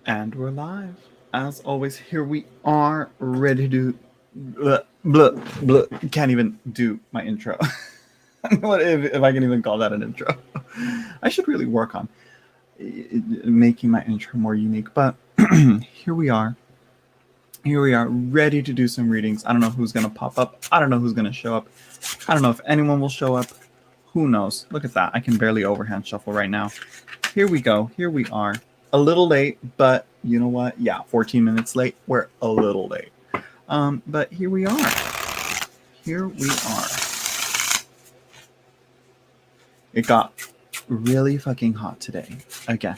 And we're live. As always, here we are, ready to blah, blah, blah. Can't even do my intro. What if I can even call that an intro? I should really work on making my intro more unique. But here we are. Here we are, ready to do some readings. I don't know who's going to pop up. I don't know who's going to show up. I don't know if anyone will show up. Who knows? Look at that. I can barely overhand shuffle right now. Here we go. Here we are. A little late, but you know what? Yeah, 14 minutes late. We're a little late. But here we are. Here we are. It got really fucking hot today. Again.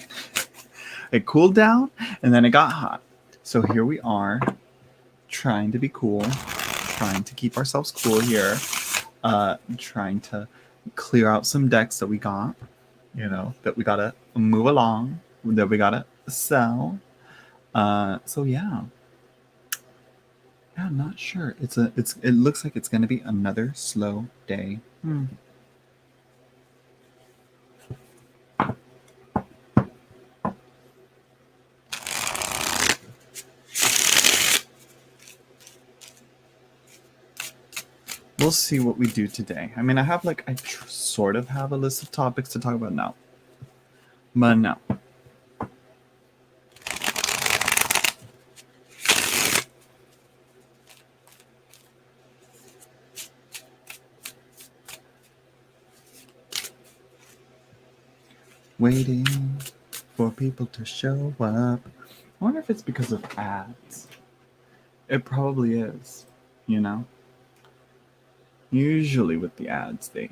It cooled down and then it got hot. So here we are, trying to be cool, trying to keep ourselves cool here, trying to clear out some decks that we got, that we gotta move along, that we gotta sell. So yeah, I'm not sure. It looks like it's gonna be another slow day. We'll see what we do today. I mean, I sort of have a list of topics to talk about now. But no. Waiting for people to show up. I wonder if it's because of ads. It probably is, Usually with the ads, is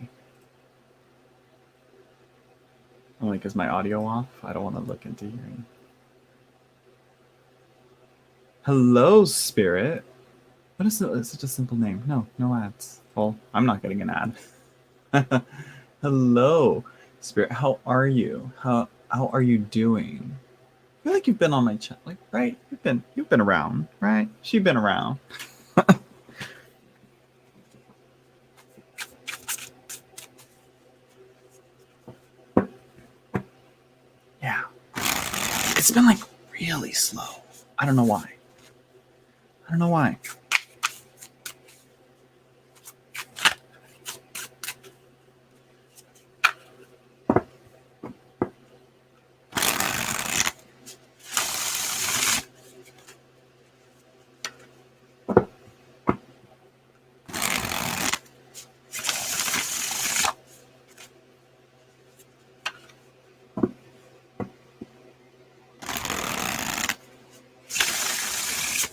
my audio off? I don't want to look into hearing. Hello, Spirit. What is such a simple name? No ads. Well, I'm not getting an ad. Hello, Spirit. How are you? How are you doing? I feel like you've been on my channel, right? You've been around, right? She's been around. Yeah. It's been really slow. I don't know why.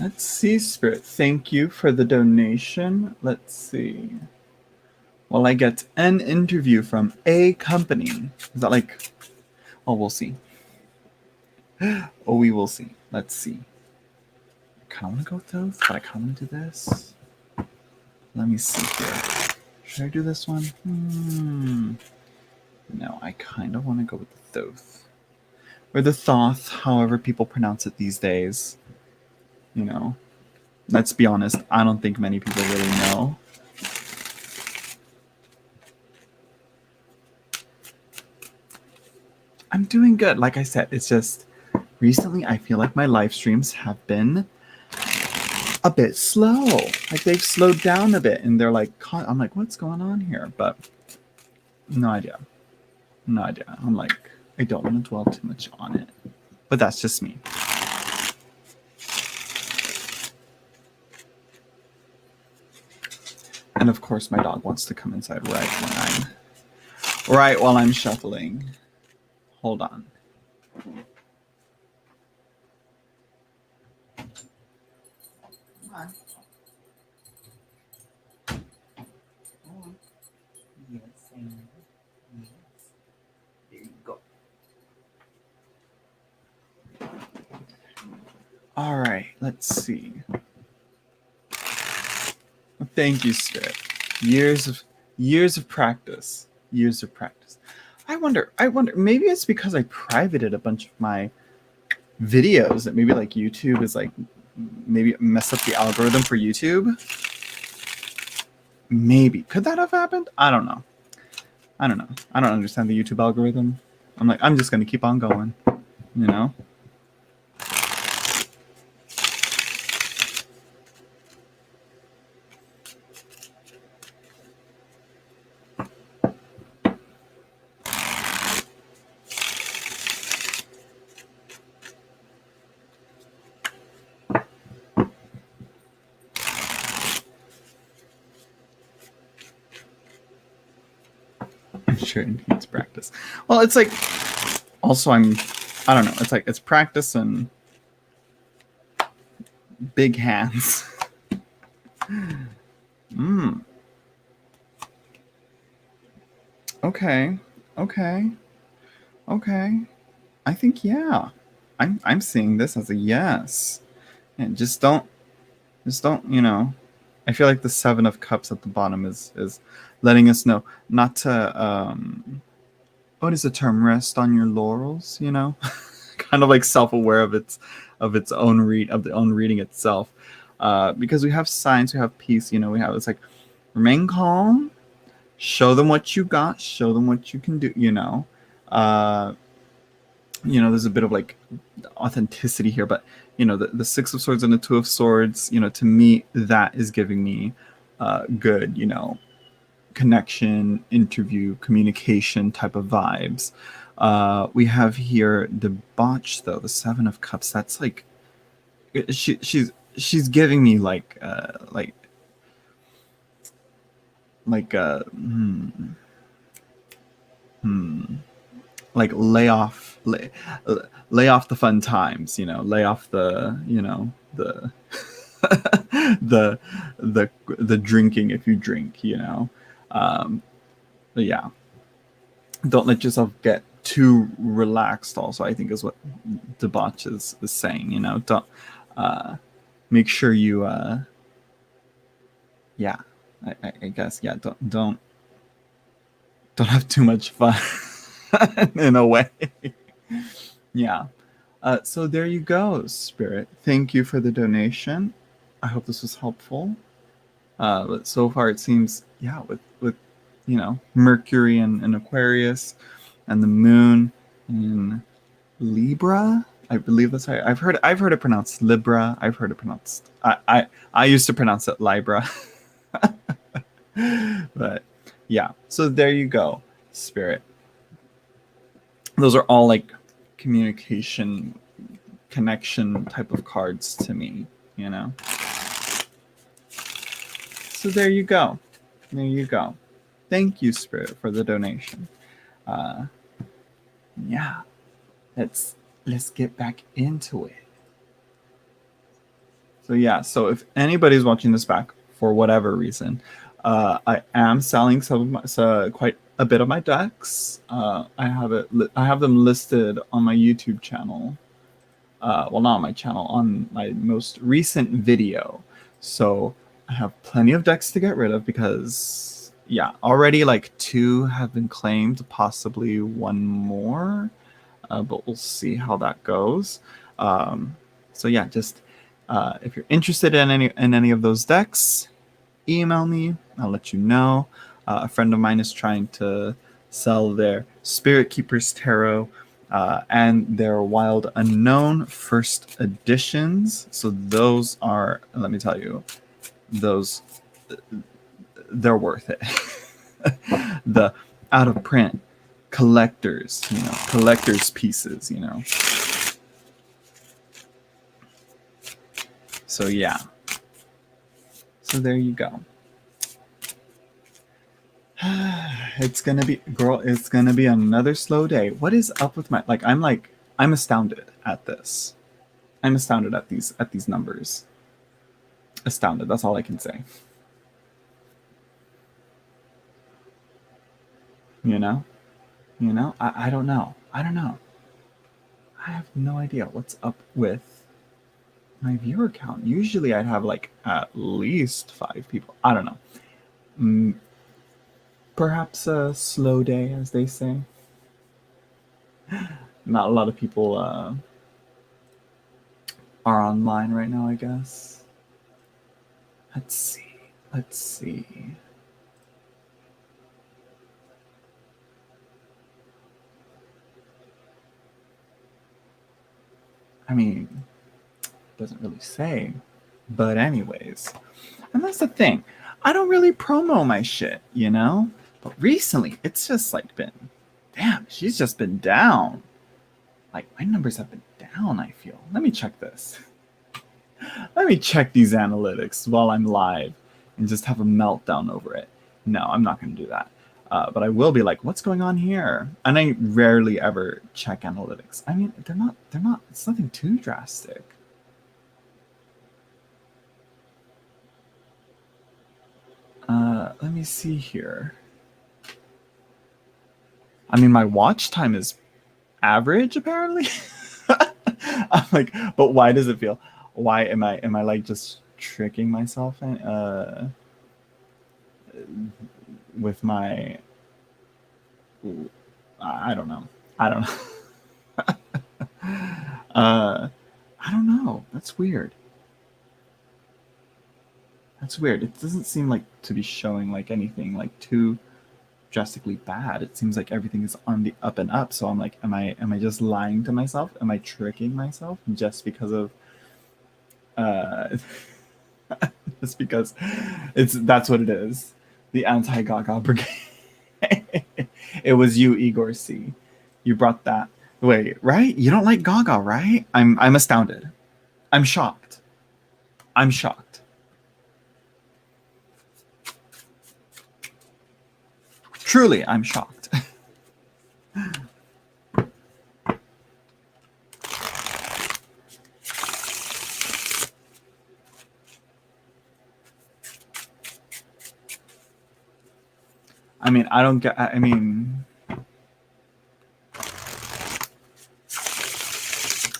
Let's see, Spirit. Thank you for the donation. Let's see. Well, I get an interview from a company. Is that oh, we'll see. Oh, we will see. Let's see. I kind of want to go with those, but I kind of want to do this. Let me see here. Should I do this one? No, I kind of want to go with the Thoth. Or the Thoth, however people pronounce it these days. Let's be honest, I don't think many people really know. I'm doing good. Like I said, it's just recently I feel like my live streams have been a bit slow. They've slowed down a bit and they're I'm like, what's going on here? But no idea. I'm I don't want to dwell too much on it. But that's just me. And of course, my dog wants to come inside right while I'm shuffling. Hold on. Come on. Yes, yes. There you go. All right, let's see. Thank you, Spirit. Years of practice. I wonder, maybe it's because I privated a bunch of my videos that maybe YouTube is maybe mess up the algorithm for YouTube. Maybe. Could that have happened? I don't know. I don't understand the YouTube algorithm. I'm just going to keep on going, sure it needs practice. Well, it's like also I don't know. It's like it's practice and big hands. Okay. Okay. Okay. I think yeah. I'm seeing this as a yes. And just don't, you know, I feel like the 7 of Cups at the bottom is letting us know not to what is the term, rest on your laurels, you know? Kind of like self-aware of its own reading itself. Because we have signs, we have peace, you know, we have it's like remain calm, show them what you got, show them what you can do, you know. You know, there's a bit of like authenticity here, but you know, the 6 of Swords and the 2 of Swords, you know, to me that is giving me good, you know, connection, interview, communication type of vibes. We have here debauch though, the 7 of Cups. That's like she's giving me like like lay off the fun times, you know, lay off the, you know, the the drinking if you drink, you know. But yeah, don't let yourself get too relaxed also, I think is what debauch is saying, you know. Don't make sure you yeah, I guess yeah, don't have too much fun in a way. Yeah. So there you go, Spirit. Thank you for the donation. I hope this was helpful. But so far it seems, yeah, with you know, Mercury and Aquarius and the moon in Libra. I believe that's right. I've heard it pronounced Libra. I've heard it pronounced I used to pronounce it Libra. But yeah, so there you go, Spirit. Those are all like communication, connection type of cards to me, you know. So there you go. There you go. Thank you, Spirit, for the donation. Yeah, let's get back into it. So yeah, so if anybody's watching this back for whatever reason, I am selling some of my, quite a bit of my decks. I have them listed on my YouTube channel. Well, not on my channel, on my most recent video. So I have plenty of decks to get rid of because, yeah, already like 2 have been claimed, possibly 1 more, but we'll see how that goes. So yeah, just if you're interested in any of those decks, email me. I'll let you know. A friend of mine is trying to sell their Spirit Keepers Tarot and their Wild Unknown first editions. So those are, let me tell you, those, they're worth it. The out of print collectors, you know, collectors pieces, you know. So yeah. So there you go. It's gonna be, girl, it's gonna be another slow day. What is up with my, I'm astounded at this. I'm astounded at these numbers. Astounded, that's all I can say. You know? I don't know. I have no idea what's up with my viewer count. Usually I'd have like at least 5 people. I don't know. Perhaps a slow day, as they say. Not a lot of people are online right now, I guess. Let's see. I mean, doesn't really say, but anyways. And that's the thing. I don't really promo my shit, you know? But recently, it's just like been, damn, she's just been down. Like, my numbers have been down, I feel. Let me check this. Let me check these analytics while I'm live and just have a meltdown over it. No, I'm not going to do that. But I will be like, what's going on here? And I rarely ever check analytics. I mean, they're not, it's nothing too drastic. Let me see here. I mean, my watch time is average, apparently. I'm like, but why does it feel? Why am I like just tricking myself with my? I don't know. I don't know. That's weird. It doesn't seem like to be showing like anything like too drastically bad. It seems like everything is on the up and up. So I'm like, am I just lying to myself? Am I tricking myself just because of just because that's what it is. The anti-Gaga brigade. It was you, Igor C. You brought that. Wait, right? You don't like Gaga, right? I'm astounded. I'm shocked. Truly, I'm shocked. I mean, I don't get. I mean,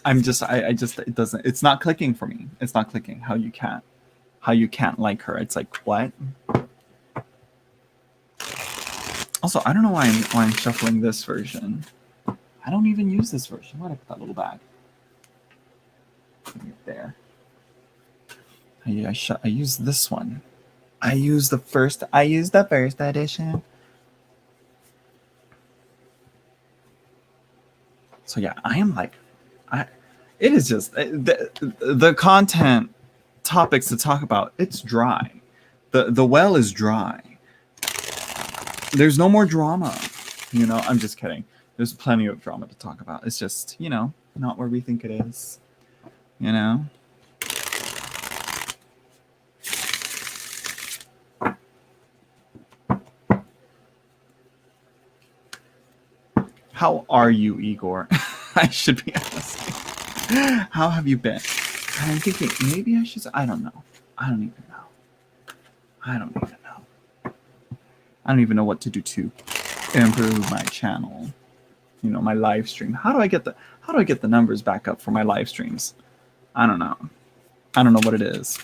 I'm just. I just. It doesn't. It's not clicking for me. It's not clicking. How you can't like her? It's like what? Also, I don't know why I'm shuffling this version. I don't even use this version. Why did I put that little bag? There. I use this one. I use the first edition. So yeah, I am like, it is just the content topics to talk about. It's dry. The well is dry. There's no more drama. You know, I'm just kidding. There's plenty of drama to talk about. It's just, you know, not where we think it is. You know? How are you, Igor? I should be asking. How have you been? I'm thinking maybe I should. I don't know. I don't even know what to do to improve my channel. You know, my live stream. How do I get the numbers back up for my live streams? I don't know. I don't know what it is.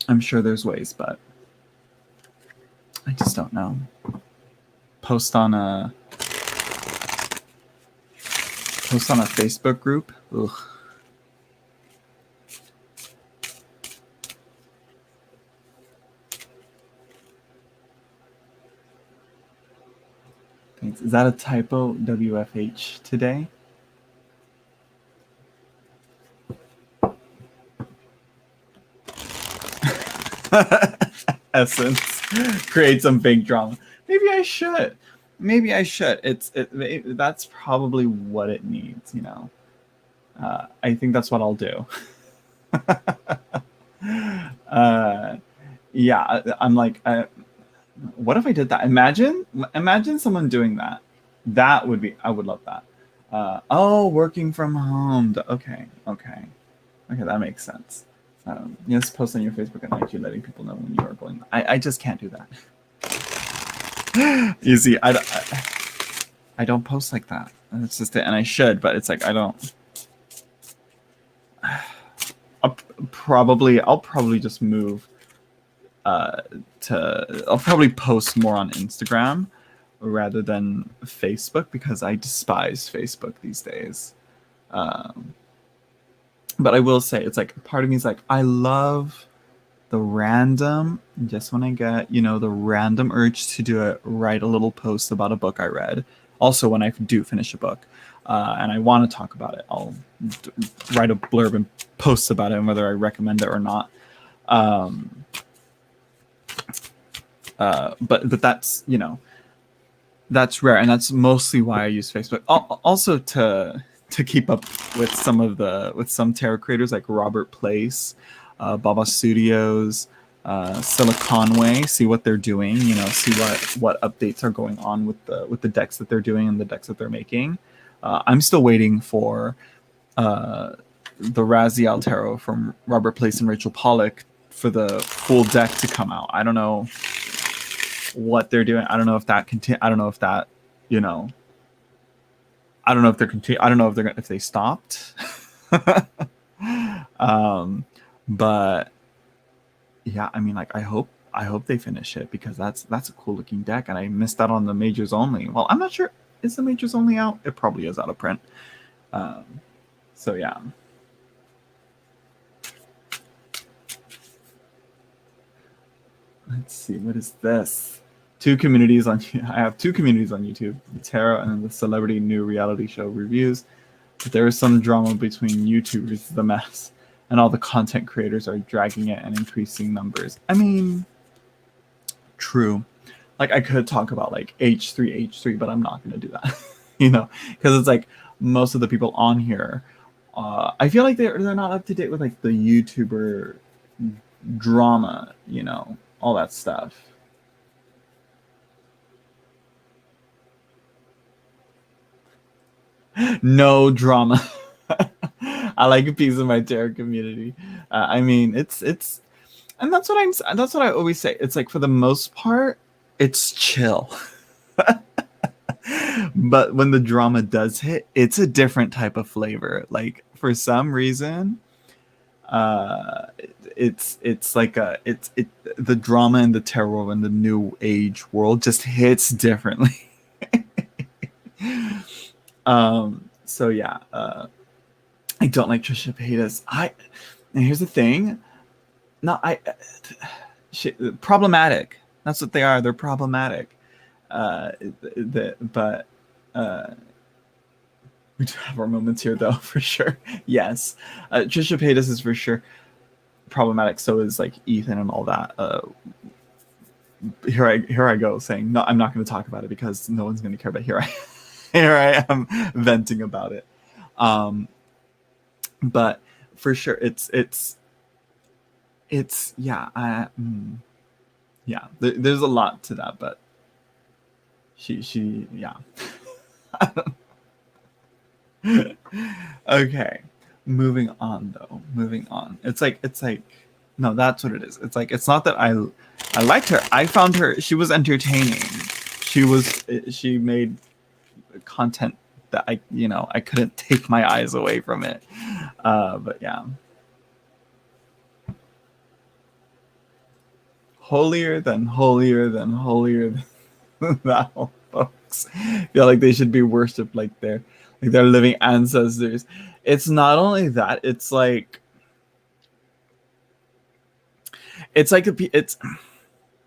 I'm sure there's ways, but I just don't know. Post on a Facebook group. Ugh. Thanks. Is that a typo? WFH today? Essence. Create some big drama. Maybe I should. That's probably what it needs, you know. I think that's what I'll do. Yeah, I'm like, what if I did that? Imagine someone doing that. That would be, I would love that. Working from home. Okay, that makes sense. Just post on your Facebook and IG, letting people know when you are going. I just can't do that. You see, I don't post like that. It's just it, and I should, but it's like I don't. I'll probably just move I'll probably post more on Instagram rather than Facebook because I despise Facebook these days. But I will say, it's like part of me is like, I love the random, just when I get, you know, the random urge to write a little post about a book I read. Also, when I do finish a book and I want to talk about it, I'll write a blurb and post about it and whether I recommend it or not. But that's, you know, that's rare, and that's mostly why I use Facebook. Also to keep up with some tarot creators like Robert Place, Baba Studios, Silicon Way, see what they're doing, see what updates are going on with the decks that they're doing and the decks that they're making. I'm still waiting for the Raziel Tarot from Robert Place and Rachel Pollack for the full deck to come out. I don't know what they're doing. I don't know if that I don't know if that, I don't know if they're I don't know if they stopped. But yeah, I mean, like, I hope they finish it, because that's a cool looking deck, and I missed out on the majors only. Well, I'm not sure, is the majors only out? It probably is out of print. So yeah. Let's see, what is this? I have 2 communities on YouTube, the Tarot and the Celebrity New Reality Show reviews. But there is some drama between YouTubers, the mess, and all the content creators are dragging it and increasing numbers. I mean, true. Like, I could talk about like H3, but I'm not going to do that, because it's like most of the people on here, I feel like they're not up to date with like the YouTuber drama, all that stuff. No drama. I like a piece of my tarot community. I mean, it's, and that's what I always say. It's like, for the most part, it's chill. But when the drama does hit, it's a different type of flavor. Like, for some reason, it's like the drama in the tarot and the new age world just hits differently. So yeah, I don't like Trisha Paytas. And here's the thing, problematic. That's what they are. They're problematic. But we do have our moments here, though, for sure. Yes, Trisha Paytas is for sure problematic. So is like Ethan and all that. Here I go saying no. I'm not going to talk about it because no one's going to care. But here I am venting about it. But for sure, it's yeah. Yeah. There's a lot to that, but she yeah. Okay, moving on. It's like no, that's what it is. It's like, it's not that I liked her. I found her, she was entertaining. She made content that I couldn't take my eyes away from it. But yeah. Holier than thou, folks. Feel like they should be worshipped like their living ancestors. It's not only that, it's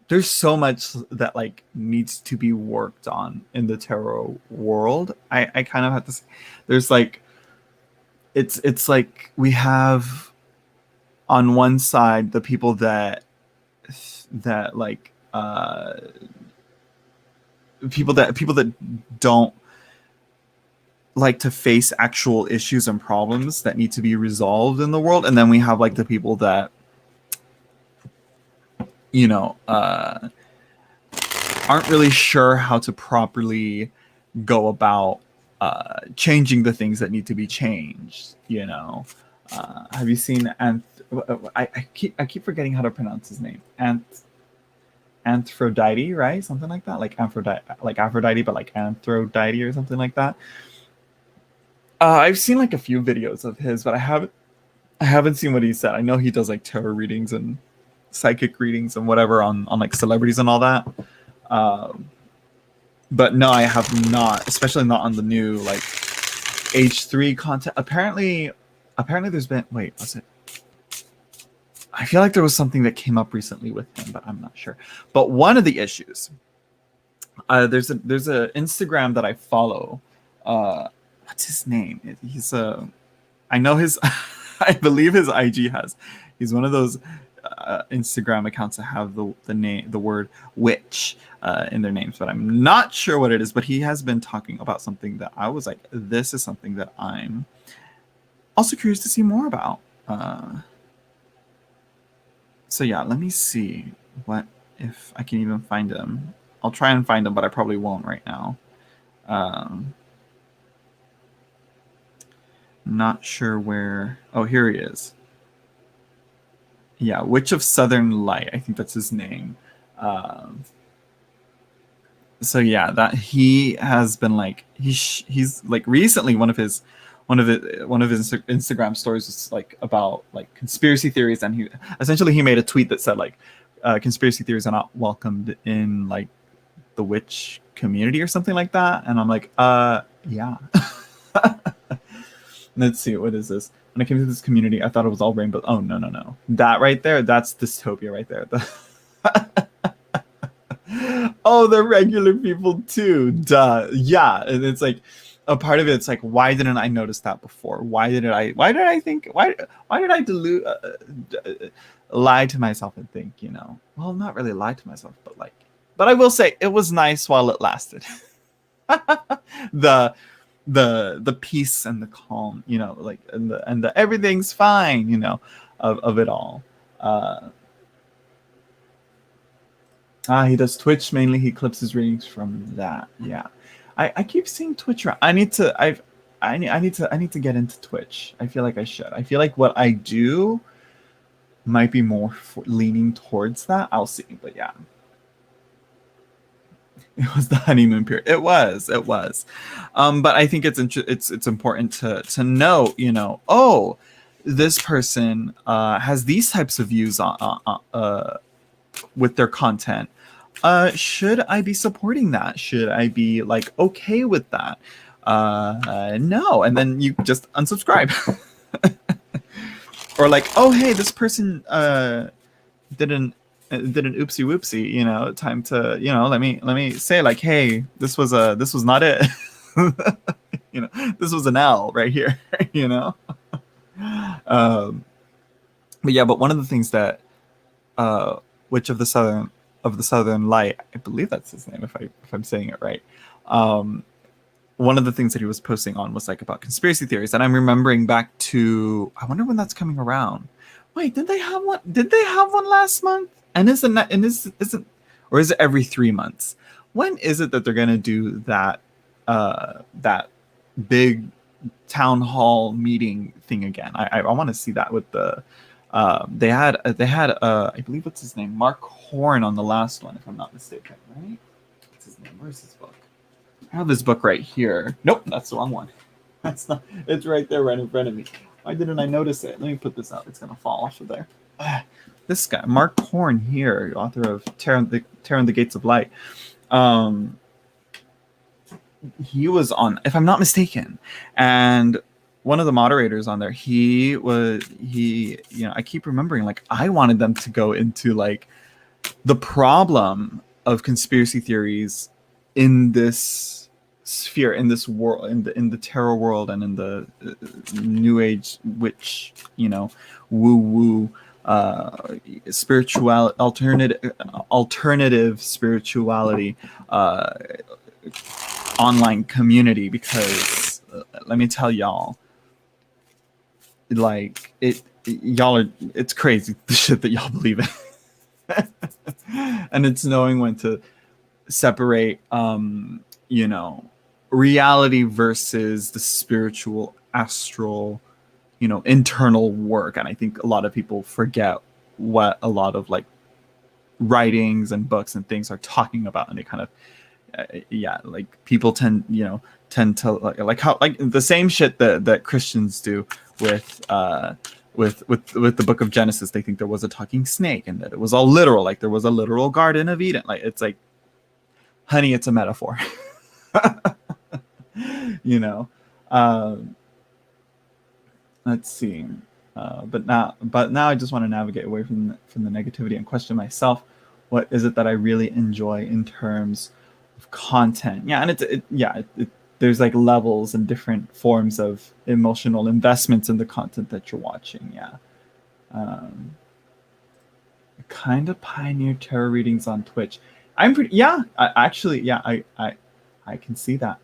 there's so much that like needs to be worked on in the tarot world. I kind of have to say, there's like, it's like we have on one side the people that like people that don't like to face actual issues and problems that need to be resolved in the world, and then we have like the people that aren't really sure how to properly go about changing the things that need to be changed. Have you seen I keep forgetting how to pronounce his name. Aphrodite, right? Something like that, like Aphrodite, but like Aphrodite or something like that. I've seen like a few videos of his, but I haven't seen what he said. I know he does like tarot readings and psychic readings and whatever on like celebrities and all that. But no, I have not, especially not on the new like H3 content. Apparently there's been, wait, was it? I feel like there was something that came up recently with him, but I'm not sure. But one of the issues, there's a Instagram that I follow. What's his name? He's I know his, I believe his IG he's one of those Instagram accounts that have the word witch in their names, but I'm not sure what it is. But he has been talking about something that I was like, this is something that I'm also curious to see more about. So yeah, let me see what if I can even find him. I'll try and find him, but I probably won't right now. Not sure where. Oh, here he is. Yeah, Witch of Southern Light. I think that's his name. So yeah, that he has been like he's like recently one of his Instagram stories was like about like conspiracy theories, and he made a tweet that said like conspiracy theories are not welcomed in like the witch community or something like that, and I'm like yeah. Let's see, what is this? When I came to this community, I thought it was all rainbow. Oh no, that right there, that's dystopia right there. Oh, they're regular people too. Duh. Yeah, and it's like a part of it's like, why didn't I notice that before? Why did I think? Why did I lie to myself and think? Well, not really lie to myself, but like, but I will say it was nice while it lasted. the the peace and the calm, like and the everything's fine, of it all. He does Twitch mainly. He clips his readings from that. Yeah, I keep seeing Twitch around. I need to get into Twitch. I feel like I should. I feel like what I do might be more leaning towards that. I'll see, but yeah. It was the honeymoon period. It was. But I think it's important to know, oh, this person has these types of views on with their content. Should I be supporting that? Should I be like okay with that? No, and then you just unsubscribe. Or like, oh hey, this person did an oopsie whoopsie, time to, let me say like, hey, this was not it. This was an L right here. But one of the things that Witch of the Southern Light, I believe that's his name, if I'm saying it right. One of the things that he was posting on was like about conspiracy theories, and I'm remembering back to, I wonder when that's coming around. Wait, did they have one? Did they have one last month? And is it, or is it every 3 months? When is it that they're gonna do that that big town hall meeting thing again? I want to see that with the they had I believe, what's his name, Mark Horn on the last one, if I'm not mistaken, right? What's his name? Where's his book? I have his book right here. Nope, that's the wrong one. That's not. It's right there, right in front of me. Why didn't I notice it? Let me put this out. It's gonna fall off of there. This guy, Mark Horn, here, author of Terror on the Gates of Light. He was on, if I'm not mistaken, and one of the moderators on there, I keep remembering, like, I wanted them to go into like the problem of conspiracy theories in this sphere, in this world, in the tarot world, and in the new age witch, woo woo spiritual alternative spirituality online community, because let me tell y'all, like it's crazy the shit that y'all believe in. And it's knowing when to separate reality versus the spiritual, astral, internal work. And I think a lot of people forget what a lot of like writings and books and things are talking about, and they kind of like people tend to like how, like, the same shit that Christians do with the book of Genesis. They think there was a talking snake and that it was all literal, like there was a literal Garden of Eden. Like, it's like, honey, it's a metaphor. Let's see. But now I just want to navigate away from the negativity and question myself, what is it that I really enjoy in terms of content? Yeah, and there's like levels and different forms of emotional investments in the content that you're watching. Yeah. Kind of pioneer tarot readings on Twitch. I'm pretty, yeah, I can see that.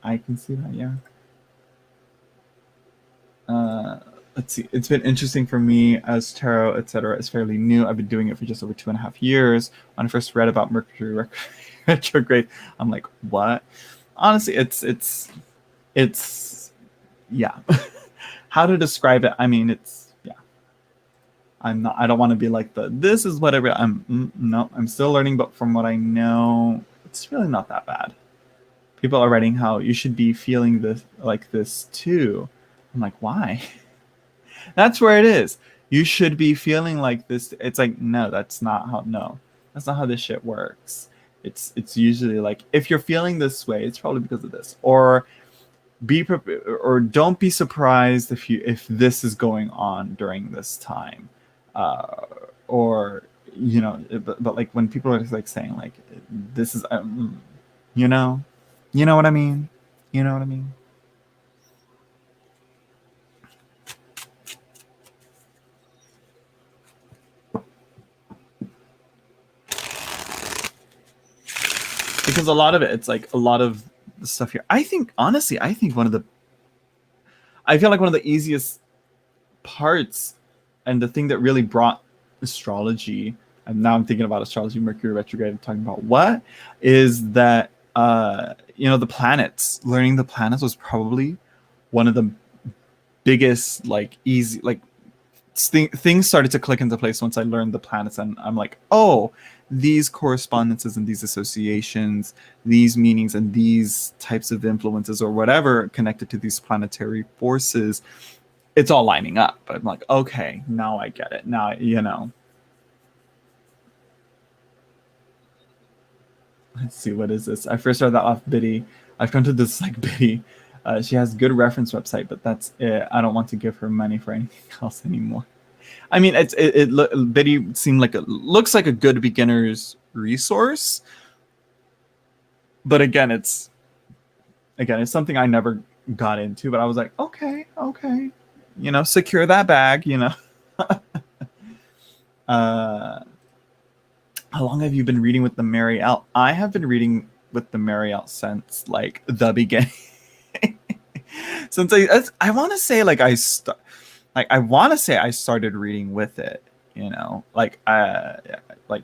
Yeah. let's see. It's been interesting for me as tarot, etc. is fairly new. I've been doing it for just over 2.5 years. When I first read about Mercury retrograde, I'm like, what? Honestly, it's yeah. How to describe it? I mean, it's yeah. I'm not. I don't want to be like the. This is whatever. No. I'm still learning, but from what I know, it's really not that bad. People are writing how you should be feeling this like this too. I'm like, why? That's where it is. You should be feeling like this. It's like, no, that's not how. No, that's not how this shit works. It's usually like if you're feeling this way, it's probably because of this, or be prepared, or don't be surprised if this is going on during this time, uh, or but like when people are like saying like this is, you know, you know what I mean, you know what I mean. Because a lot of it, it's like a lot of the stuff here. I think honestly, I feel like one of the easiest parts and the thing that really brought astrology, and now I'm thinking about astrology, Mercury retrograde, I'm talking about what is that, the planets, learning the planets was probably one of the biggest, like easy, like things started to click into place once I learned the planets, and I'm like, oh, these correspondences and these associations, these meanings and these types of influences or whatever connected to these planetary forces, it's all lining up. I'm like, okay, now I get it. Now, let's see, what is this? I first started that off Biddy. I've come to this like Biddy. She has good reference website, but that's it. I don't want to give her money for anything else anymore. I mean, Biddy seemed like looks like a good beginner's resource, but it's something I never got into. But I was like, okay, secure that bag, how long have you been reading with the Mary L? I have been reading with the Mary L since like the beginning. Since I want to say like I want to say I started reading with it, like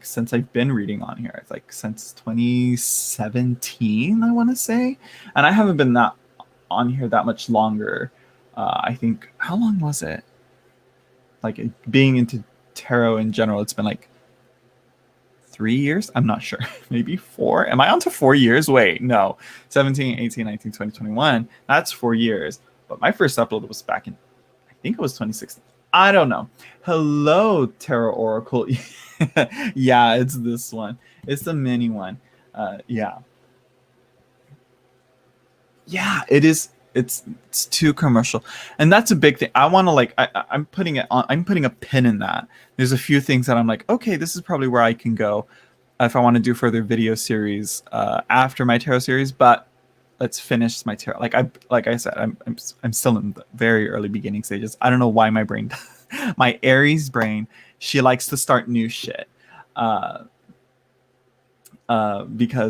since I've been reading on here. It's like since 2017, I want to say, and I haven't been that on here that much longer. I think, how long was it? Like being into tarot in general, it's been like 3 years. I'm not sure. Maybe 4. Am I on to 4 years? Wait, no. 17, 18, 19, 20, 21. That's 4 years. But my first upload was back in, I think it was 2016. I don't know. Hello, Tarot Oracle. Yeah, it's this one. It's the mini one. Yeah. Yeah, it is. It's too commercial, and that's a big thing. I want to like. I'm putting it on. I'm putting a pin in that. There's a few things that I'm like, okay, this is probably where I can go if I want to do further video series after my tarot series. But let's finish my tarot. Like I said, I'm still in the very early beginning stages. I don't know why my brain, my Aries brain, she likes to start new shit, because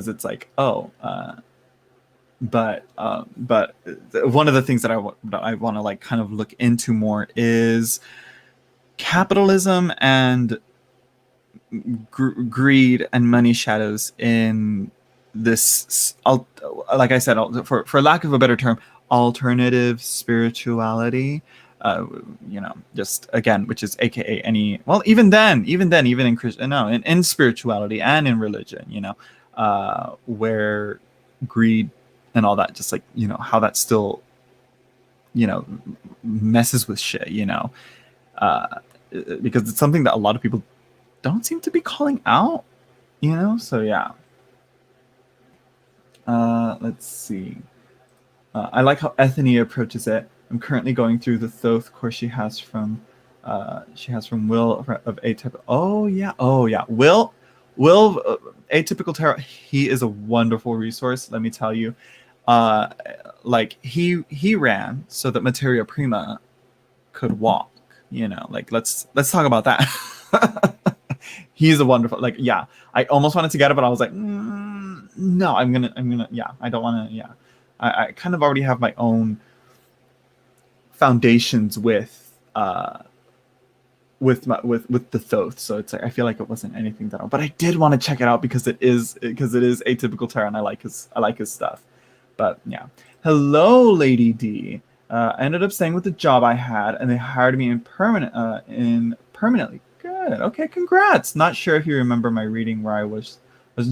it's like, oh. But one of the things that I want to like kind of look into more is capitalism and greed and money shadows in this, like I said, for lack of a better term, alternative spirituality. Just again, which is AKA any, well, even in Christian, no, in spirituality and in religion, where greed and all that, just like, how that still, messes with shit, because it's something that a lot of people don't seem to be calling out, so yeah. Let's see. I like how Ethany approaches it. I'm currently going through the Thoth course she has from Will of Atypical. Oh yeah. Will Atypical Tarot. He is a wonderful resource. Let me tell you. Like he ran so that Materia Prima could walk. Like let's talk about that. He's a wonderful, like, yeah. I almost wanted to get it, but I was like, no, I'm gonna, yeah. I don't want to, yeah. I kind of already have my own foundations with with the Thoth. So it's like I feel like it wasn't anything that, but I did want to check it out because it is atypical Terra, and I like his stuff. But yeah, hello, Lady D. I ended up staying with the job I had, and they hired me in permanently. Good. Okay, congrats. Not sure if you remember my reading where I wasn't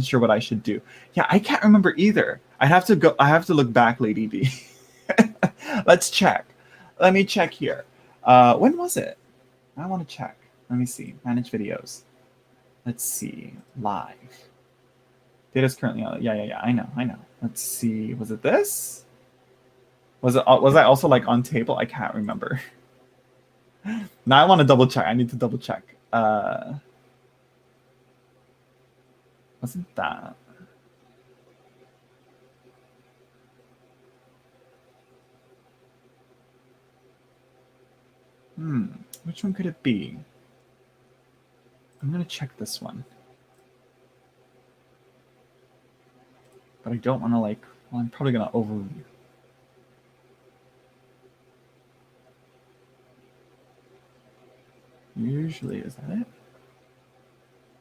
sure what I should do. Yeah, I can't remember either. I have to look back, Lady D. Let's check. Let me check here. When was it? I want to check. Let me see. Manage videos. Let's see. Live. Data's currently on. Yeah. I know. Let's see. Was it this? Was I also like on table? I can't remember. Now I want to double check. I need to double check. Wasn't that? Which one could it be? I'm gonna check this one. But I don't want to well, I'm probably gonna over. Usually, is that it?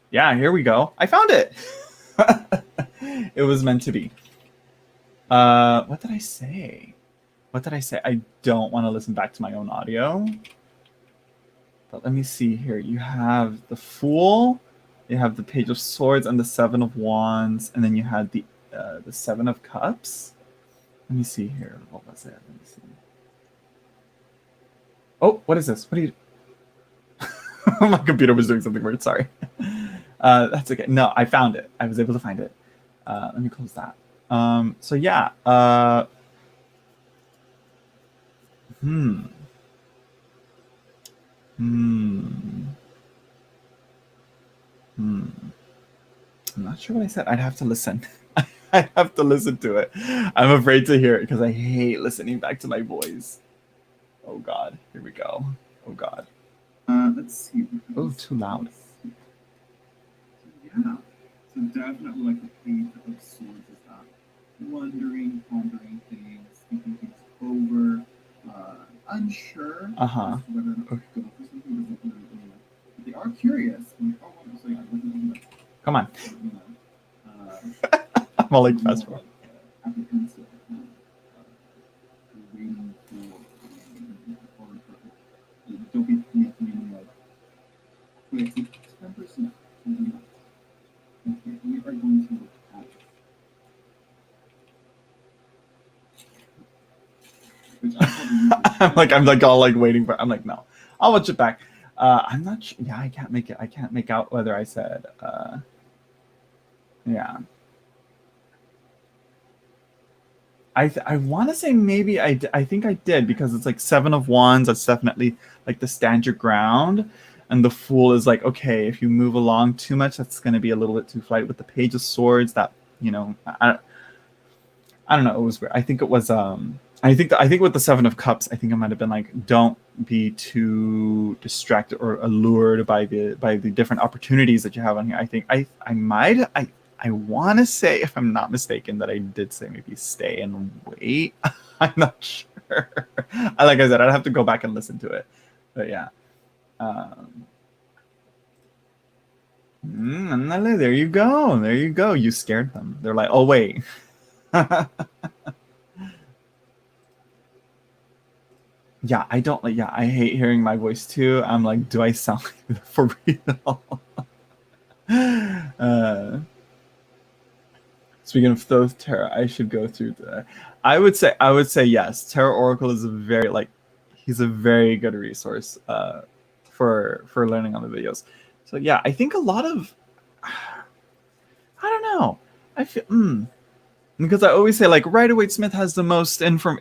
Yeah, here we go. I found it. It was meant to be. What did I say? I don't want to listen back to my own audio. But let me see here. You have the Fool, you have the Page of Swords, and the Seven of Wands, and then you had the Seven of Cups. Let me see here. What was it? Let me see. Oh, what is this? What are you? My computer was doing something weird. Sorry. That's okay. No, I found it. I was able to find it. Let me close that. So yeah. I'm not sure what I said. I'd have to listen. I have to listen to it. I'm afraid to hear it because I hate listening back to my voice. Oh God, here we go. Oh God. Let's see. Oh, too loud. Yeah. So definitely like the Page of Swords is that wondering, pondering things, thinking things over, unsure as to whether or not to go for something. But they are curious. And come on. I'm all like fast forward. Apprehensive. Waiting for don't be making like 10%. Okay, we are going to look at I'm like all like waiting for. I'm like, no, I'll watch it back. I'm not sure. Yeah, I can't make it. I can't make out whether I said. Yeah. I want to say maybe I think I did because it's like Seven of Wands. That's definitely like the stand your ground, and the Fool is like, okay, if you move along too much, that's going to be a little bit too flight. With the Page of Swords, that I don't know. It was weird. I think it was I think with the Seven of Cups, I think it might have been like, don't be too distracted or allured by the different opportunities that you have on here. I think I want to say, if I'm not mistaken, that I did say maybe stay and wait. I'm not sure. Like I said, I'd have to go back and listen to it. But yeah. There you go. There you go. You scared them. They're like, oh, wait. Yeah, I don't like. Yeah, I hate hearing my voice too. I'm like, do I sound like for real? Speaking of Thoth Terra, I should go through the. I would say yes. Terra Oracle is he's a very good resource for learning on the videos. So yeah, I think a lot of. I don't know. I feel because I always say like Rider-Waite-Smith has the most info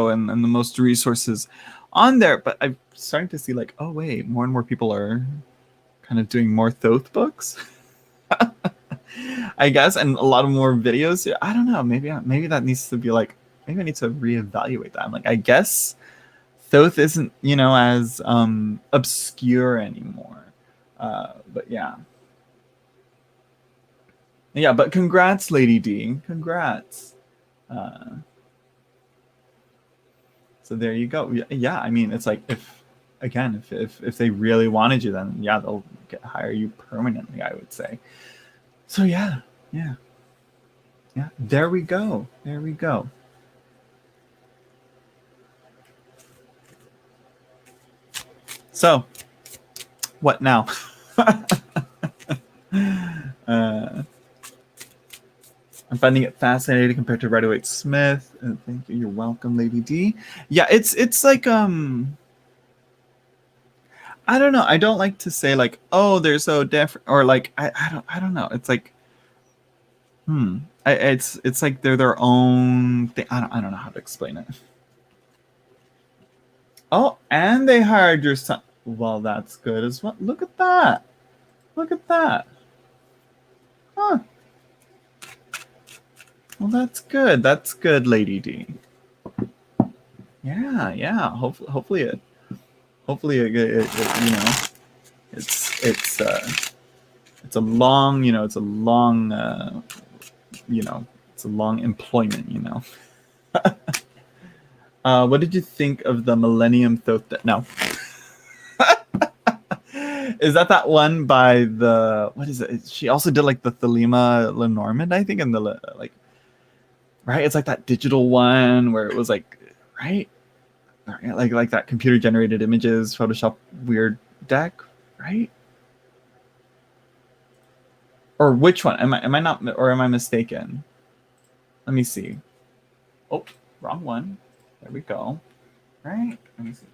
and the most resources on there, but I'm starting to see like, oh wait, more and more people are kind of doing more Thoth books. I guess, and a lot of more videos. I don't know. Maybe that needs to be like. Maybe I need to reevaluate that. I'm like, I guess Thoth isn't as obscure anymore. But yeah. Yeah, but congrats, Lady D. Congrats. So there you go. Yeah, I mean, it's like if again, if they really wanted you, then yeah, they'll hire you permanently, I would say. So yeah. There we go. So, what now? I'm finding it fascinating compared to Rider Waite Smith. Thank you. You're welcome, Lady D. Yeah, it's like I don't know. I don't like to say like, oh, they're so different, or like I don't know. It's like, it's like they're their own thing. I don't know how to explain it. Oh, and they hired your son. Well, that's good as well. Look at that. Huh. Well, that's good. That's good, Lady D. Yeah. Hopefully it you know, it's a long, you know, it's a long employment, you know. What did you think of the Millennium Thoth? No. Is that one by the, what is it? She also did like the Thelema Lenormand, I think, and the like, right? It's like that digital one where it was like, right? Like that computer generated images, Photoshop weird deck, right? Or which one? Am I not, or am I mistaken? Let me see. Oh, wrong one. There we go. Right? Let me see.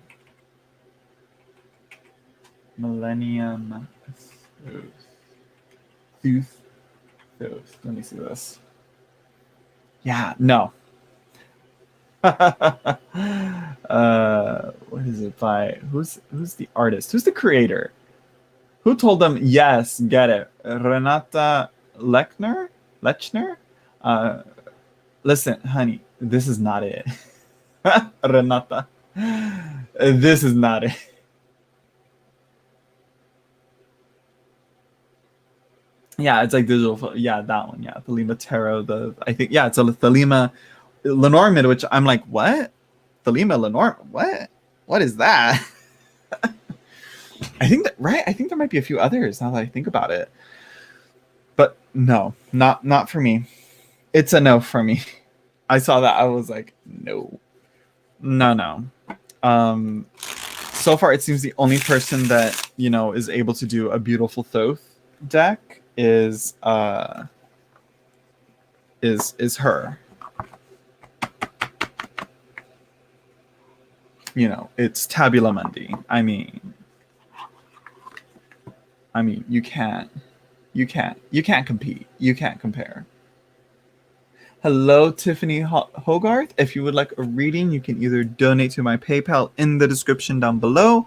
Millennium Thoth. Let me see this. Yeah, no. What is it by? Who's the artist? Who's the creator? Who told them yes, get it? Renata Lechner? Listen, honey, this is not it. Renata. This is not it. Yeah, it's like digital. Yeah, that one. Yeah, Thelema Tarot. I think, yeah, it's a Thelema Lenormand, which I'm like, what? Thelema Lenormand? What is that? I think there might be a few others now that I think about it. But no, not for me. It's a no for me. I saw that, I was like, no. So far it seems the only person that, you know, is able to do a beautiful Thoth deck is her. You know, it's Tabula Mundi. I mean, you can't compete. You can't compare. Hello, Tiffany Hogarth. If you would like a reading, you can either donate to my PayPal in the description down below,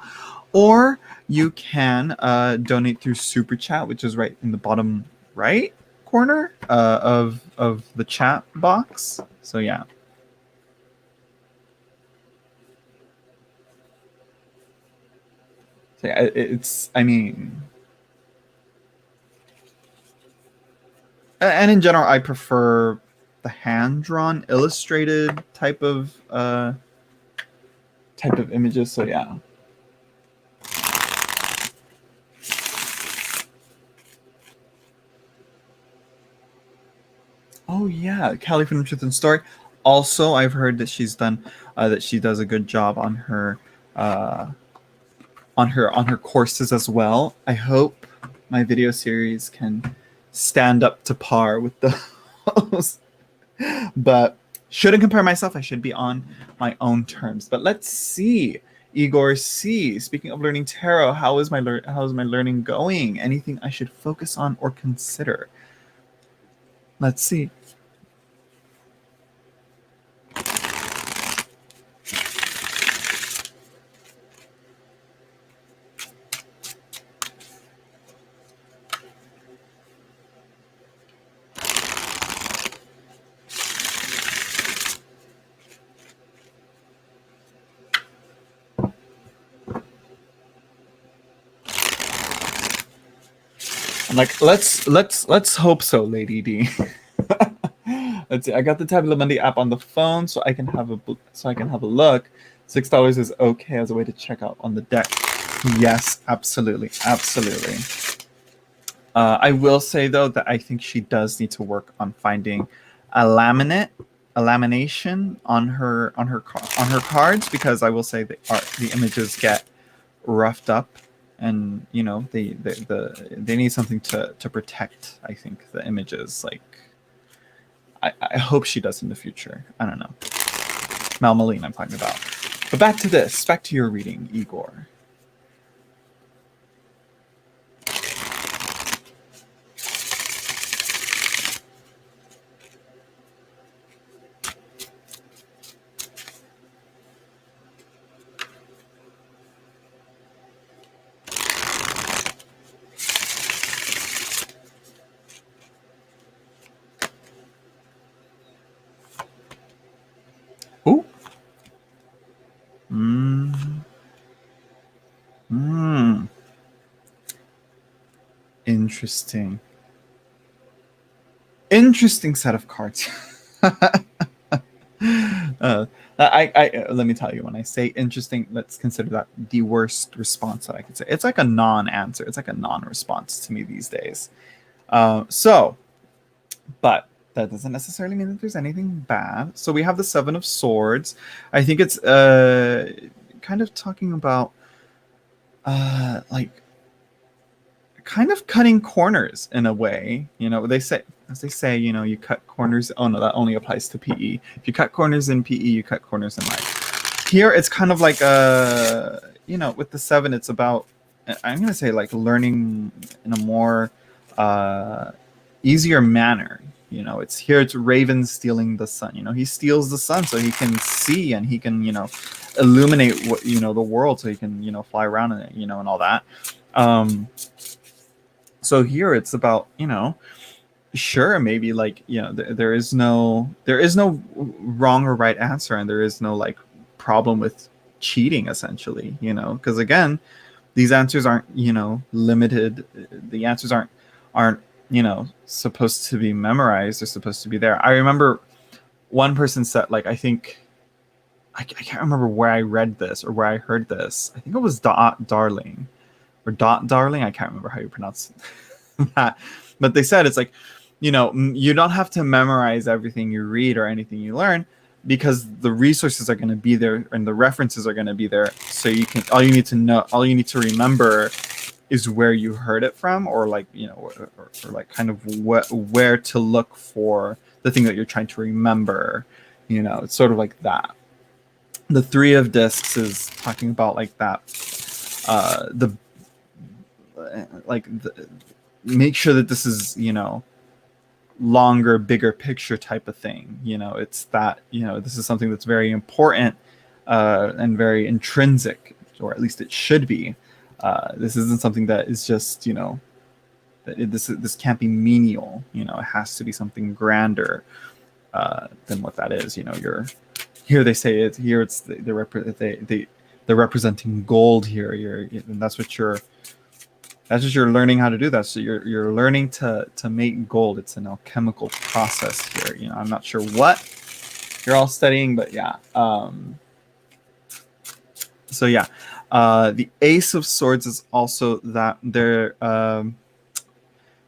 or you can donate through Super Chat, which is right in the bottom right corner of the chat box. So yeah. So yeah, it's, I mean, and in general, I prefer the hand-drawn, illustrated type of images. So yeah. Oh yeah, Callie from Truth and Story. Also, I've heard that she's done that she does a good job on her courses as well. I hope my video series can stand up to par with those. But shouldn't compare myself. I should be on my own terms. But let's see. Igor C. Speaking of learning tarot, how is my learning going? Anything I should focus on or consider? Let's see. I'm like, let's hope so, Lady D. Let's see. I got the Tabula Mundi app on the phone, so I can have a look. $6 is okay as a way to check out on the deck. Yes, absolutely, absolutely. I will say though that I think she does need to work on finding a lamination on her cards, because I will say the images get roughed up, and they need something to protect. I think the images, like, I hope she does in the future. I don't know. Malmaline I'm talking about. But back to your reading, Igor. Ooh. Interesting. Interesting set of cards. Let me tell you, when I say interesting, let's consider that the worst response that I could say. It's like a non-answer. It's like a non-response to me these days. But that doesn't necessarily mean that there's anything bad. So we have the Seven of Swords. I think it's kind of talking about like kind of cutting corners in a way. They say, as they say, you cut corners. Oh no, that only applies to PE. If you cut corners in PE, you cut corners in life. Here it's kind of like with the 7, it's about, I'm gonna say, like, learning in a more easier manner. It's Raven stealing the sun. He steals the sun so he can see, and he can illuminate the world, so he can fly around in it, and all that. So here it's about, sure, maybe, like, there is no wrong or right answer, and there is no, like, problem with cheating, essentially, because again, these answers aren't limited. The answers aren't supposed to be memorized. They're supposed to be there. I remember one person said, like, I think I can't remember where I read this or where I heard this. I think it was Darling. I can't remember how you pronounce that, but they said it's like, you don't have to memorize everything you read or anything you learn, because the resources are going to be there and the references are going to be there. So all you need to remember is where you heard it from, or like, or like kind of where to look for the thing that you're trying to remember. It's sort of like that. The Three of Discs is talking about like that. Make sure that this is longer, bigger picture type of thing. It's that this is something that's very important and very intrinsic, or at least it should be. This isn't something that is just this can't be menial. It has to be something grander than what that is. You're here. They say it here. It's they're representing gold here. And that's what you're learning how to do. That. So you're learning to make gold. It's an alchemical process here. I'm not sure what you're all studying, but yeah. So yeah, the Ace of Swords is also that they're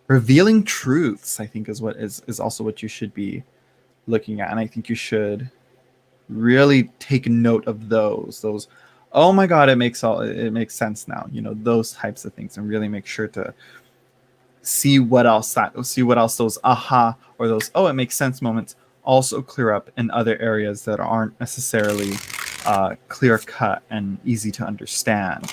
revealing truths. I think is also what you should be looking at, and I think you should really take note of those. Oh my God, it makes sense now. Those types of things, and really make sure to see what else those aha or those it makes sense moments also clear up in other areas that aren't necessarily clear cut and easy to understand.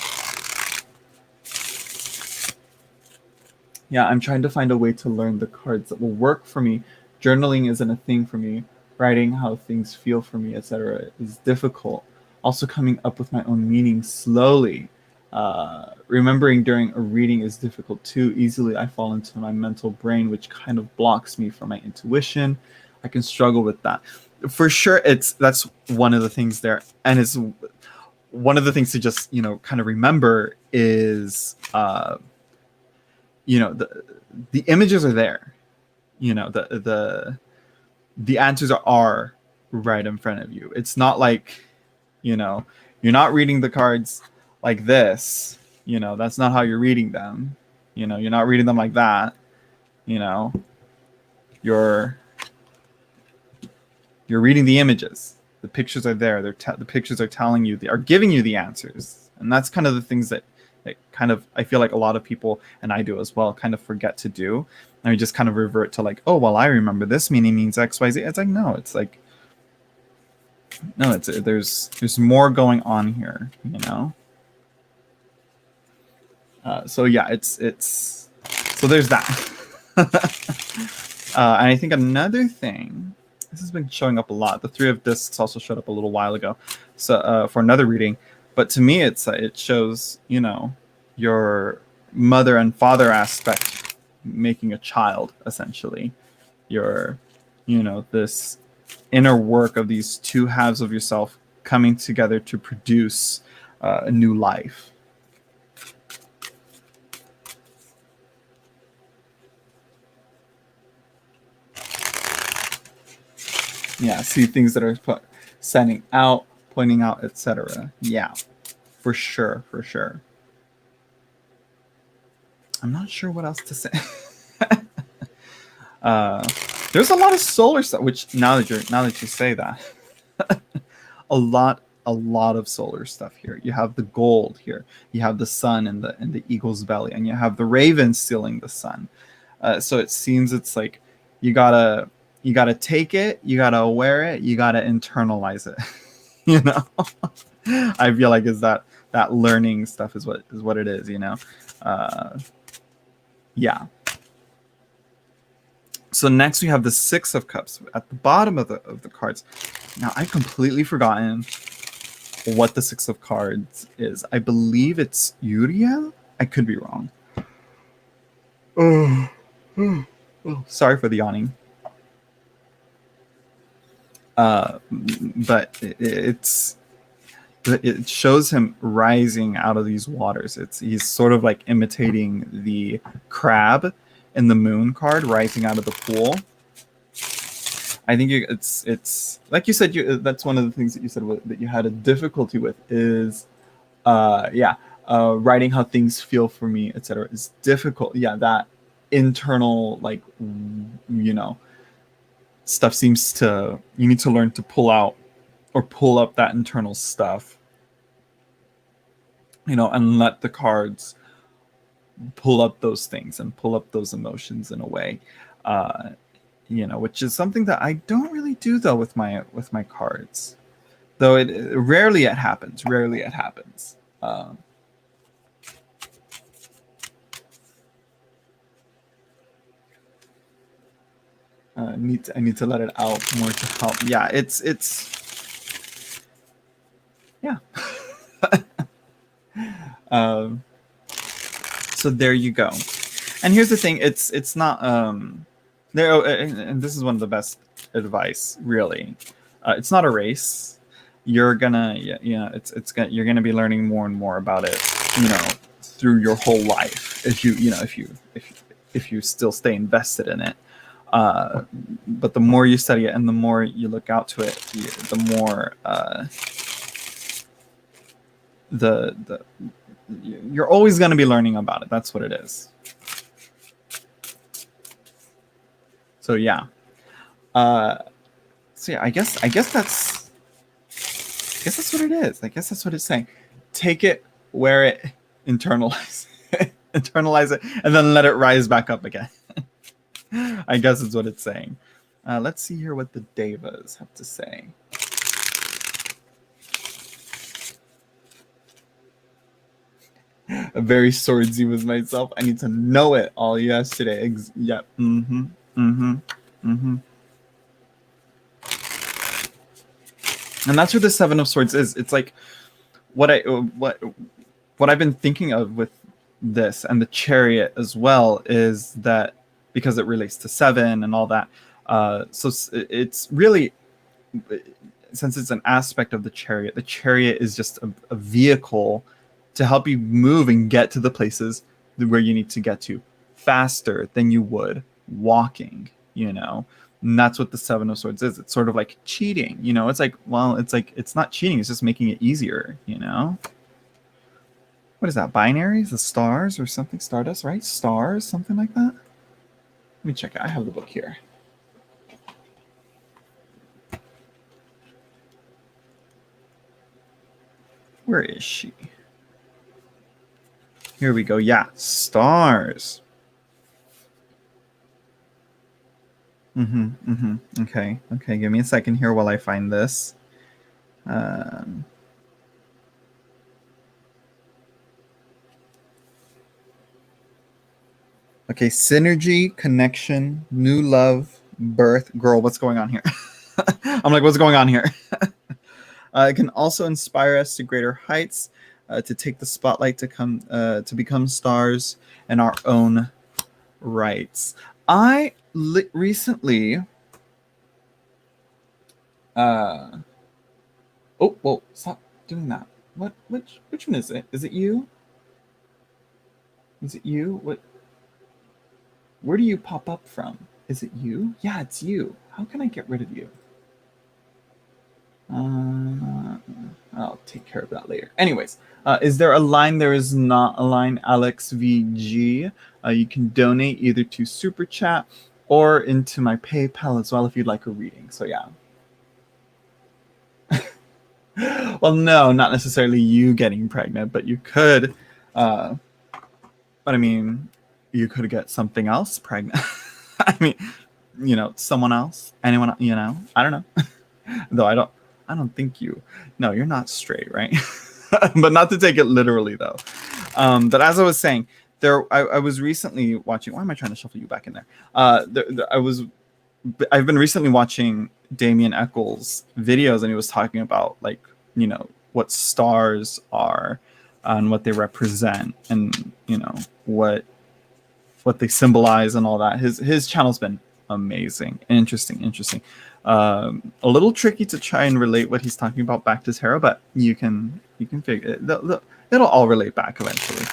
Yeah, I'm trying to find a way to learn the cards that will work for me. Journaling isn't a thing for me. Writing how things feel for me, etc., is difficult. Also, coming up with my own meaning slowly. Remembering during a reading is difficult too. Easily I fall into my mental brain, which kind of blocks me from my intuition. I can struggle with that. For sure, that's one of the things there. And it's one of the things to just, kind of remember is, the images are there. The answers are right in front of you. It's not like You know, you're not reading the cards like this. You know, that's not how you're reading them. You know, you're not reading them like that. You know, you're reading the images. The pictures are there. The pictures are telling you, they are giving you the answers. And that's kind of the things that kind of, I feel like a lot of people, and I do as well, kind of forget to do. And we just kind of revert to like, oh, well, I remember this meaning means X, Y, Z. It's like, no, it's like, no, it's there's more going on here, you know? So yeah, it's so there's that. And I think another thing, this has been showing up a lot. The Three of Discs also showed up a little while ago, so for another reading. But to me, it shows, you know, your mother and father aspect making a child, essentially. Your, you know, this inner work of these two halves of yourself coming together to produce a new life. Yeah, see things that are sending out, pointing out, etc. Yeah, for sure, for sure. I'm not sure what else to say. There's a lot of solar stuff, which now that you say that, a lot of solar stuff here. You have the gold here. You have the sun in the eagle's belly, and you have the raven stealing the sun. So it seems it's like you gotta take it, you gotta wear it, you gotta internalize it. You know, I feel like is that learning stuff is what it is. You know, yeah. So next we have the Six of Cups at the bottom of the cards. Now I've completely forgotten what the Six of Cards is. I believe it's Uriel. I could be wrong. Oh, sorry for the yawning. But it shows him rising out of these waters. He's sort of like imitating the crab in the moon card, rising out of the pool. I think it's like you said. That's one of the things that you said that you had a difficulty with is, writing how things feel for me, etc. is difficult. Yeah, that internal, like, you know, stuff seems to, you need to learn to pull out or pull up that internal stuff, you know, and let the cards pull up those things and pull up those emotions in a way, you know, which is something that I don't really do though with my cards, though rarely it happens. I need to let it out more to help. Yeah, it's yeah. So there you go. And here's the thing, it's not there, and this is one of the best advice, really. It's not a race. You're gonna, you're gonna be learning more and more about it, you know, through your whole life, if you still stay invested in it. But the more you study it and the more you look out to it, the more you're always going to be learning about it. That's what it is. So yeah. So yeah, I guess that's what it is. I guess that's what it's saying. Take it, wear it, internalize it, and then let it rise back up again. I guess it's what it's saying. Let's see here what the Devas have to say. A very swordsy with myself. I need to know it all yesterday. Yep. And that's what the Seven of Swords is. It's like what I've been thinking of with this and the Chariot as well is that, because it relates to seven and all that. So it's really, since it's an aspect of the chariot is just a vehicle to help you move and get to the places where you need to get to faster than you would walking, you know. And that's what the Seven of Swords is. It's sort of like cheating, you know. It's like, well, it's not cheating. It's just making it easier, you know. What is that? Binaries, the stars, or something? Stardust, right? Stars, something like that. Let me check it. I have the book here. Where is she? Here we go. Yeah, stars. Okay. Okay. Give me a second here while I find this. Okay. Synergy, connection, new love, birth. Girl, what's going on here? I'm like, what's going on here? It can also inspire us to greater heights, to take the spotlight, to become stars in our own rights. I recently. Oh, whoa! Stop doing that. What? Which one is it? Is it you? Is it you? What? Where do you pop up from? Is it you? Yeah, it's you. How can I get rid of you? I'll take care of that later. Anyways, is there a line? There is not a line, Alex VG. You can donate either to Super Chat or into my PayPal as well if you'd like a reading. So yeah. Well, no, not necessarily you getting pregnant, but you could. But I mean, you could get something else pregnant. I mean, you know, someone else, anyone, you know, I don't know. Though I don't think you. No, you're not straight, right? But not to take it literally, though. But as I was saying, I was recently watching. Why am I trying to shuffle you back in there? I've been recently watching Damien Eccles' videos, and he was talking about, like, you know, what stars are and what they represent, and you know what they symbolize and all that. His channel's been amazing, interesting. A little tricky to try and relate what he's talking about back to tarot, but you can figure it. It'll all relate back eventually.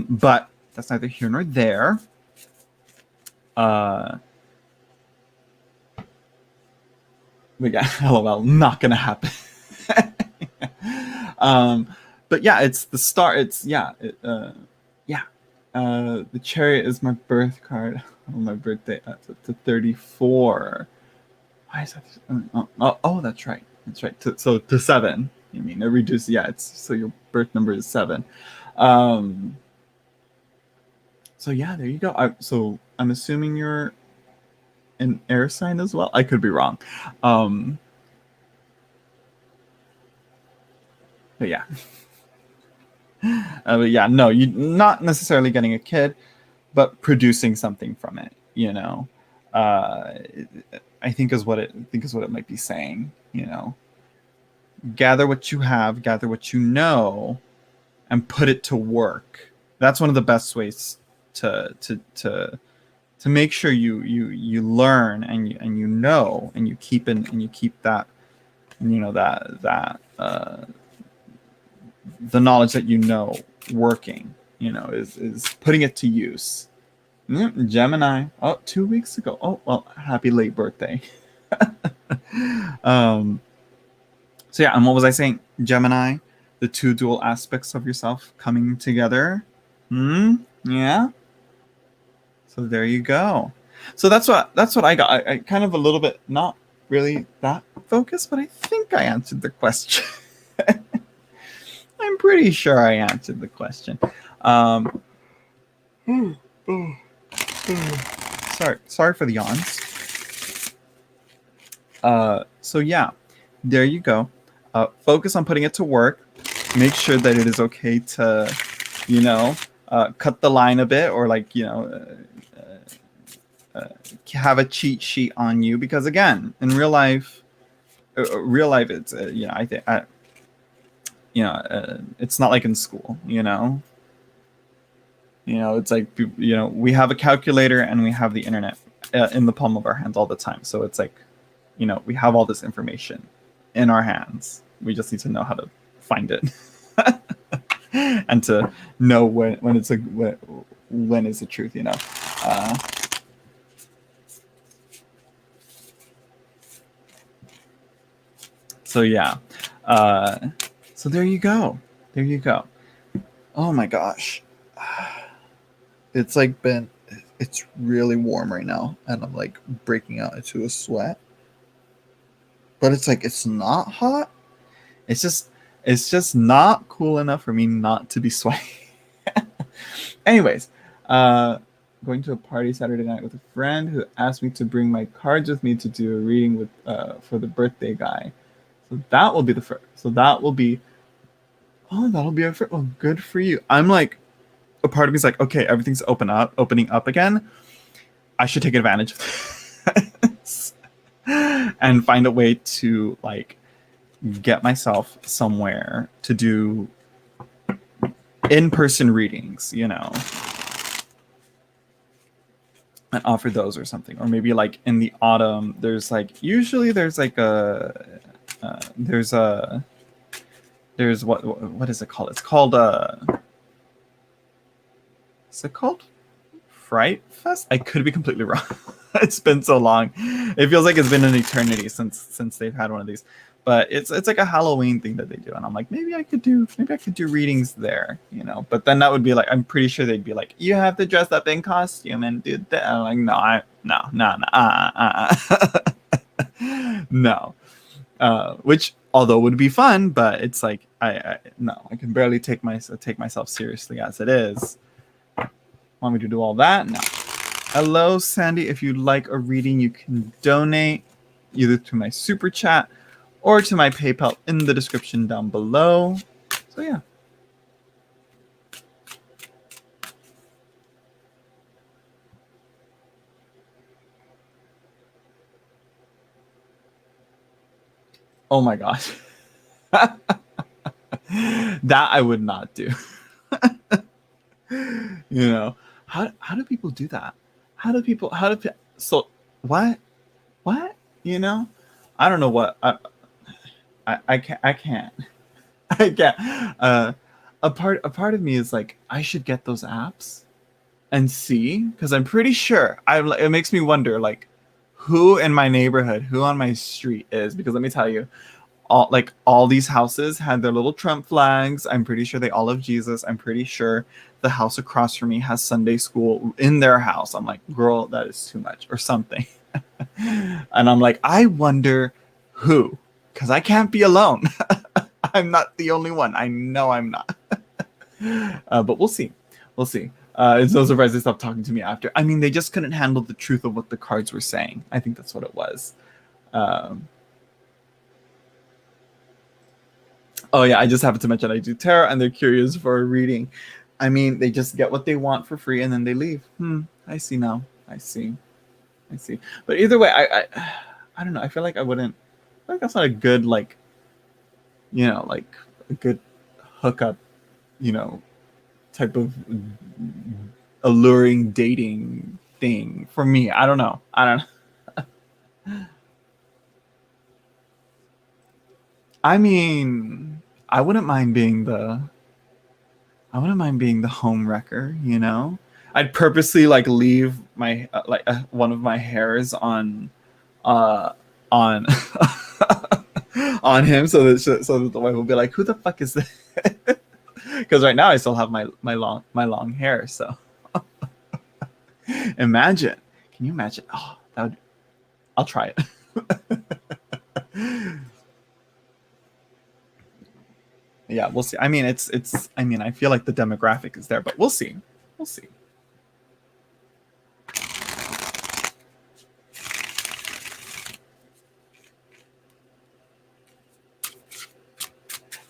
But that's neither here nor there. We got LOL, not gonna happen. But yeah, it's the star. It's the Chariot is my birth card on my birthday to 34. Why is that? Oh, that's right. That's right. So to 7. You mean it reduced? Yeah, it's so your birth number is 7. So yeah, there you go. So I'm assuming you're an air sign as well. I could be wrong. But yeah. But yeah, no, you're not necessarily getting a kid, but producing something from it, you know. I think is what it might be saying, you know. Gather what you have, gather what you know, and put it to work. That's one of the best ways to make sure you learn and you know and you keep that, you know, that the knowledge that you know working, you know, is putting it to use. Gemini. Oh, 2 weeks ago. Oh, well, happy late birthday. So yeah, and what was I saying? Gemini, the two dual aspects of yourself coming together. Yeah. So there you go. So that's what I got. I kind of a little bit not really that focused, but I think I answered the question. I'm pretty sure I answered the question. Sorry for the yawns. So yeah, there you go. Focus on putting it to work. Make sure that it is okay to, you know, cut the line a bit, or like, you know, have a cheat sheet on you, because again, in real life, it's you know, I think it's not like in school, you know. You know, it's like, you know, we have a calculator and we have the internet in the palm of our hands all the time. So it's like, you know, we have all this information in our hands. We just need to know how to find it and to know when it's the truth, you know. So yeah. So there you go. There you go. Oh my gosh. It's like it's really warm right now, and I'm like breaking out into a sweat. But it's like it's not hot. It's just not cool enough for me not to be sweaty. Anyways, going to a party Saturday night with a friend who asked me to bring my cards with me to do a reading with for the birthday guy. So that will be the first. So that will be. Oh, that'll be a first. Oh, good for you. I'm like, a part of me is like, okay, everything's opening up again. I should take advantage of this and find a way to like get myself somewhere to do in-person readings, and offer those or something. Or maybe like in the autumn, there's like usually there's like a there's what is it called? It's called is it called Fright Fest? I could be completely wrong. It's been so long. It feels like it's been an eternity since they've had one of these. But it's like a Halloween thing that they do, and I'm like, maybe I could do readings there, But then that would be like, I'm pretty sure they'd be like, you have to dress up in costume and do that. I'm like, no, which although would be fun, but it's like I can barely take myself seriously as it is. Want me to do all that? No. Hello, Sandy. If you'd like a reading, you can donate either to my super chat or to my PayPal in the description down below. So yeah. Oh my gosh. That I would not do. How do people do that? So what? I don't know what I can't. I can't. A part of me is like, I should get those apps and see, because I'm pretty sure it makes me wonder like who in my neighborhood, who on my street is, because let me tell you, all these houses had their little Trump flags. I'm pretty sure they all love Jesus. I'm pretty sure the house across from me has Sunday school in their house. I'm like, girl, that is too much or something. And I'm like, I wonder who, because I can't be alone. I'm not the only one. I know I'm not. But we'll see. It's no surprise they stopped talking to me after. I mean, they just couldn't handle the truth of what the cards were saying. I think that's what it was. Oh yeah, I just happened to mention I do tarot, and they're curious for a reading. I mean, they just get what they want for free and then they leave. I see now. I see. But either way, I don't know. I feel like I wouldn't. I feel like that's not a good like a good hookup, type of alluring dating thing for me. I don't know. I mean, I wouldn't mind being the home wrecker, I'd purposely like leave my one of my hairs on on on him so that the wife will be like, who the fuck is this? Because right now I still have my long hair, so imagine. Can you imagine? Oh, I'll try it. Yeah, we'll see. I mean, I feel like the demographic is there, but we'll see.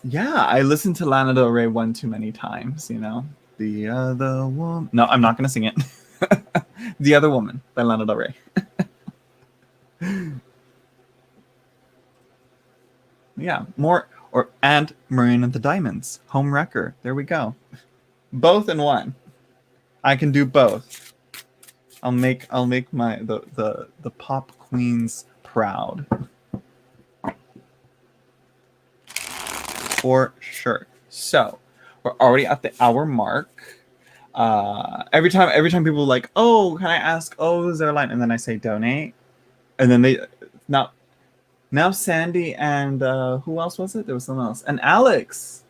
Yeah, I listened to Lana Del Rey one too many times, The Other Woman. No, I'm not going to sing it. The Other Woman by Lana Del Rey. Yeah, and Marine and the Diamonds, Home Wrecker. There we go. Both in one. I can do both. I'll make my the pop queens proud. For sure. So we're already at the hour mark. Every time people are like, oh, can I ask? Oh, is there a line? And then I say donate, and then they not Now Sandy and who else was it? There was someone else. And Alex.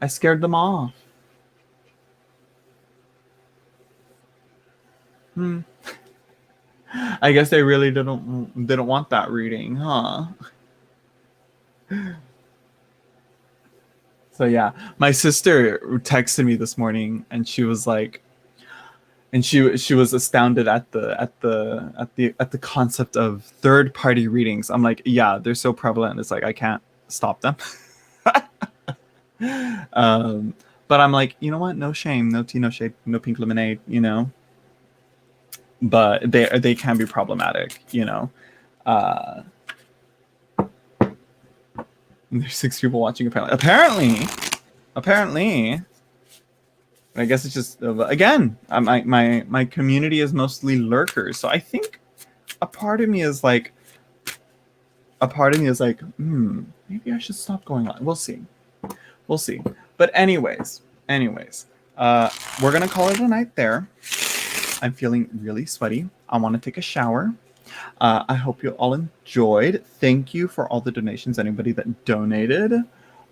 I scared them off. I guess they really didn't want that reading, huh? So yeah, my sister texted me this morning, and she was like, and she was astounded at the concept of third party readings. I'm like, yeah, they're so prevalent. It's like I can't stop them. But I'm like, you know what? No shame, no tea, no shade, no pink lemonade. You know, but they can be problematic. You know. There's 6 people watching apparently. I guess it's just again, my community is mostly lurkers, so I think a part of me is like, maybe I should stop going on. We'll see. But anyways, we're gonna call it a night there. I'm feeling really sweaty. I want to take a shower. I hope you all enjoyed. Thank you for all the donations. Anybody that donated,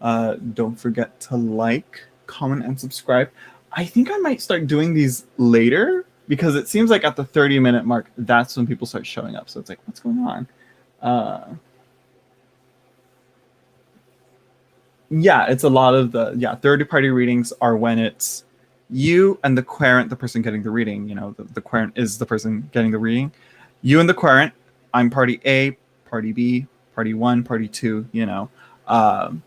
don't forget to like, comment, and subscribe. I think I might start doing these later because it seems like at the 30-minute mark, that's when people start showing up. So it's like, what's going on? Yeah, it's a lot of third-party readings are when it's you and the querent, the person getting the reading. You know, the querent is the person getting the reading. You and the querent. I'm party A, party B, party 1, party 2. You know, and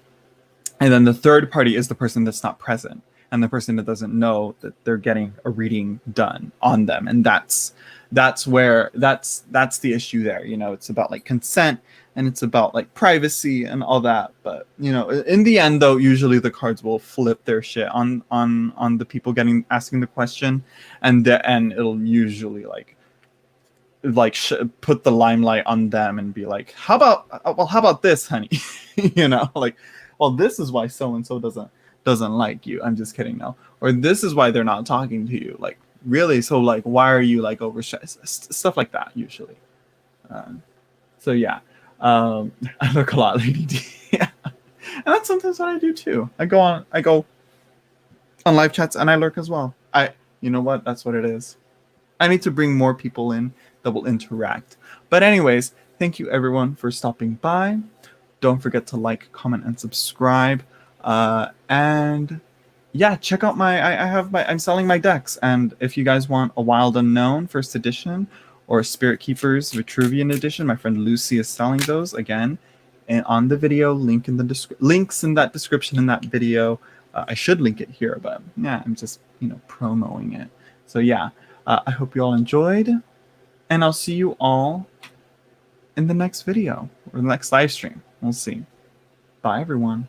then the third party is the person that's not present and the person that doesn't know that they're getting a reading done on them, and that's the issue there. You know, it's about like consent and it's about like privacy and all that. But you know, in the end, though, usually the cards will flip their shit on the people asking the question, and it'll usually like put the limelight on them and be like, how about this, honey? You know, like, well, this is why so and so doesn't like you. I'm just kidding, no. Or this is why they're not talking to you. Like, really? So like, why are you like overstressed? Stuff like that usually. So yeah, I look a lot, Lady D. Yeah. And that's sometimes what I do too. I go on live chats and I lurk as well. You know what? That's what it is. I need to bring more people in that will interact. But anyways, thank you everyone for stopping by. Don't forget to like, comment, and subscribe. And yeah, check out I'm selling my decks. And if you guys want a Wild Unknown first edition or Spirit Keepers Vitruvian edition, my friend Lucy is selling those again. And on the video, links in that description in that video. I should link it here, but yeah, I'm just, promoting it. So yeah, I hope you all enjoyed, and I'll see you all in the next video or the next live stream. We'll see. Bye, everyone.